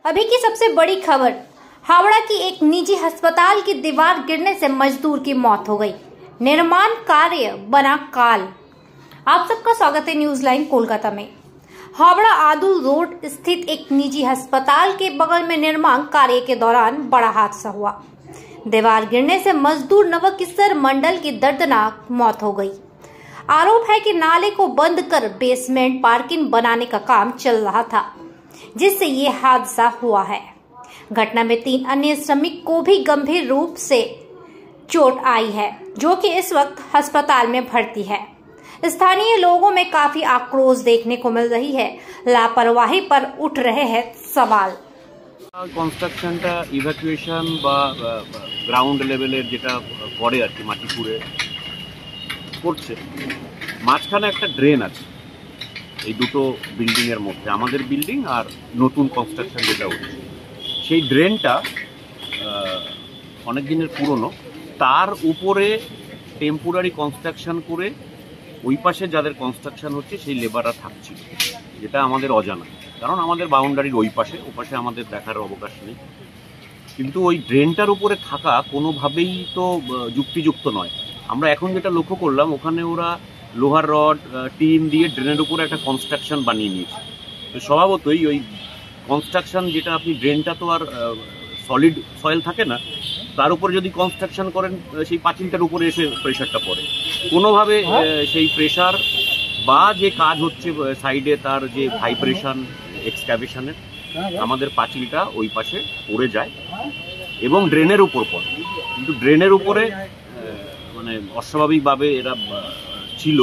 अभी की सबसे बड़ी खबर, हावड़ा की एक निजी अस्पताल की दीवार गिरने से मजदूर की मौत हो गई। निर्माण कार्य बना काल। आप सबका स्वागत है न्यूज लाइन कोलकाता में। हावड़ा आदुल रोड स्थित एक निजी अस्पताल के बगल में निर्माण कार्य के दौरान बड़ा हादसा हुआ। दीवार गिरने से मजदूर नवकिशोर मंडल की दर्दनाक मौत हो गई। आरोप है कि नाले को बंद कर बेसमेंट पार्किंग बनाने का काम चल रहा था, जिससे ये हादसा हुआ है। घटना में 3 अन्य श्रमिक को भी गंभीर रूप से चोट आई है, जो कि इस वक्त अस्पताल में भर्ती है। स्थानीय लोगों में काफी आक्रोश देखने को मिल रही है। लापरवाही पर उठ रहे हैं सवाल। কনস্ট্রাকশনটা ইভাকুয়েশন বা গ্রাউন্ড লেভেলের যেটা করে আর কি মাটি খুঁড়ে করছে, মাঝখানে একটা ড্রেন আছে এই দুটো বিল্ডিংয়ের মধ্যে, আমাদের বিল্ডিং আর নতুন কনস্ট্রাকশন যেটা হচ্ছে, সেই ড্রেনটা অনেক দিনের পুরনো। তার উপরে টেম্পোরারি কনস্ট্রাকশন করে ওই পাশে যাদের কনস্ট্রাকশন হচ্ছে সেই লেবাররা থাকছিল, যেটা আমাদের অজানা, কারণ আমাদের বাউন্ডারির ওই পাশে আমাদের দেখার অবকাশ নেই। কিন্তু ওই ড্রেনটার উপরে থাকা কোনোভাবেই তো যুক্তিযুক্ত নয়। আমরা এখন যেটা লক্ষ্য করলাম, ওখানে ওরা লোহার রড টিন দিয়ে ড্রেনের উপরে একটা কনস্ট্রাকশন বানিয়ে নিয়েছে। তো স্বভাবতই ওই কনস্ট্রাকশন যেটা, আপনি ড্রেনটা তো আর সলিড সয়েল থাকে না, তার উপরে যদি কনস্ট্রাকশন করেন সেই পাঁচিলটার উপরে এসে প্রেশারটা পড়ে। কোনোভাবে সেই প্রেশার বা যে কাজ হচ্ছে সাইডে তার যে ভাইব্রেশন এক্সক্যাভেশনের, আমাদের পাঁচিলটা ওই পাশে পড়ে যায় এবং ড্রেনের উপর পড়ে। কিন্তু ড্রেনের উপরে মানে অস্বাভাবিকভাবে এরা ছিল।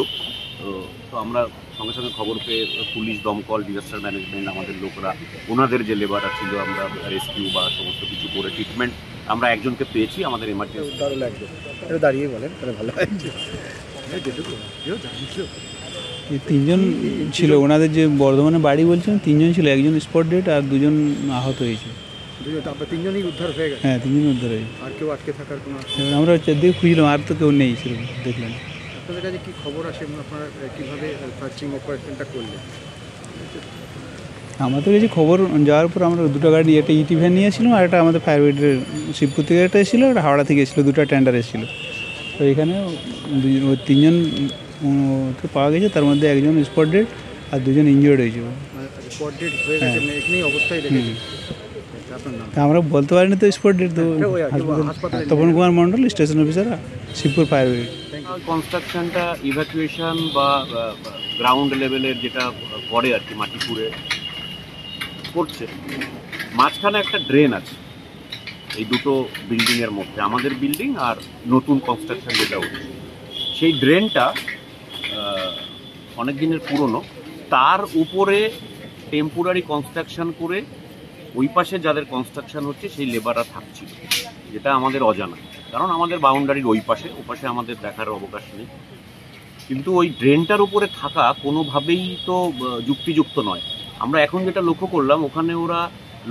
তো আমরা সঙ্গে সঙ্গে খবর পেয়ে পুলিশ, দমকল, ডিজাস্টার ম্যানেজমেন্ট, আমাদের লোকরা, ওনাদের যে লেবাররা ছিল, আমরা রেস্কিউ বা সমস্ত কিছু করে ট্রিটমেন্ট আমরা একজনকে পেয়েছি আমাদের এমার্জেন্সি। দাঁড়িয়ে বলেন তাহলে ভালো হয়। 3 জন ছিল ওনাদের, যে বর্ধমানে বাড়ি বলছেন 3 জন ছিল, একজন স্পট ডেড আর 2 জন আহত হয়েছে। 3 জনই উদ্ধার হয়ে গেছে? হ্যাঁ, 3 জন উদ্ধার হয়েছে। আর কেউ আটকে থাকার কোনো? আমরা চারদিকে খুঁজলাম, আর তো কেউ নেই সেরকম দেখলাম। আপনাদের কাছে কি খবর আসে এবং আপনারা কীভাবে সার্চিং অপারেশনটা করলেন? আমাদের কাছে খবর যাওয়ার পর আমরা 2টা গাড়ি, একটা ইটি ভ্যান নিয়েছিলাম আর একটা আমাদের ফায়ার ব্রিগেডের শিবপুর থেকে একটা এসেছিলো, একটা হাওড়া থেকে এসেছিলো, 2টা ট্যান্ডার এসেছিলো। তো এখানে 3 জন পাওয়া গেছে, তার মধ্যে একজন স্পট ডেড আর 2 জন ইনজিওর্ড হয়েছে। স্পট ডেড হয়ে গেছে এখানেই অবস্থায় দেখেছি। আমরা বলতে পারিনি তো স্পট ডেট। তো Tapan Kumar Mondal, station officer, Shibpur fire brigade. কনস্ট্রাকশনটা ইভাকুয়েশন বা গ্রাউন্ড লেভেলের যেটা করে আর কি মাটি খুঁড়ে করছে, মাঝখানে একটা ড্রেন আছে এই দুটো বিল্ডিংয়ের মধ্যে, আমাদের বিল্ডিং আর নতুন কনস্ট্রাকশন যেটা হচ্ছে, সেই ড্রেনটা অনেক দিনের পুরনো। তার উপরে টেম্পোরারি কনস্ট্রাকশন করে ওই পাশে যাদের কনস্ট্রাকশন হচ্ছে সেই লেবাররা থাকছিল, যেটা আমাদের অজানা, কারণ আমাদের বাউন্ডারির ওই পাশে আমাদের দেখার অবকাশ নেই। কিন্তু ওই ড্রেনটার উপরে থাকা কোনোভাবেই তো যুক্তিযুক্ত নয়। আমরা এখন যেটা লক্ষ্য করলাম, ওখানে ওরা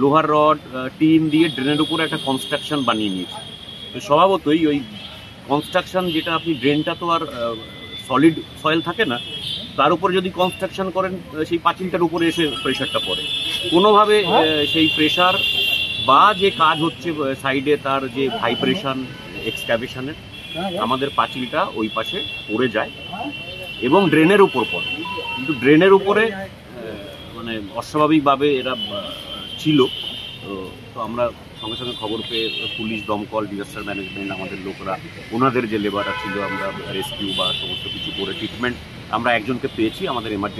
লোহার রড টিন দিয়ে ড্রেনের উপরে একটা কনস্ট্রাকশন বানিয়ে নিয়েছে। তো স্বভাবতই ওই কনস্ট্রাকশন যেটা, আপনি ড্রেনটা তো আর সলিড সয়েল থাকে না, তার উপরে যদি কনস্ট্রাকশন করেন সেই পাঁচিলটার উপরে এসে প্রেশারটা পড়ে। কোনোভাবে সেই প্রেশার বা যে কাজ হচ্ছে সাইডে তার যে ভাইব্রেশন এক্সক্যাভেশনের, আমাদের পাঁচিলটা ওই পাশে পড়ে যায় এবং ড্রেনের উপর পড়ে। কিন্তু ড্রেনের উপরে মানে অস্বাভাবিকভাবে এরা ছিল। তো আমরা সঙ্গে সঙ্গে খবর পেয়ে পুলিশ, দমকল, ডিজাস্টার ম্যানেজমেন্ট, আমাদের লোকরা, ওনাদের যে লেবাররা ছিল, আমরা রেস্কিউ বা সমস্ত কিছু করে ট্রিটমেন্ট আমরা একজনকে পেয়েছি আমাদের এমার্জেন্সি।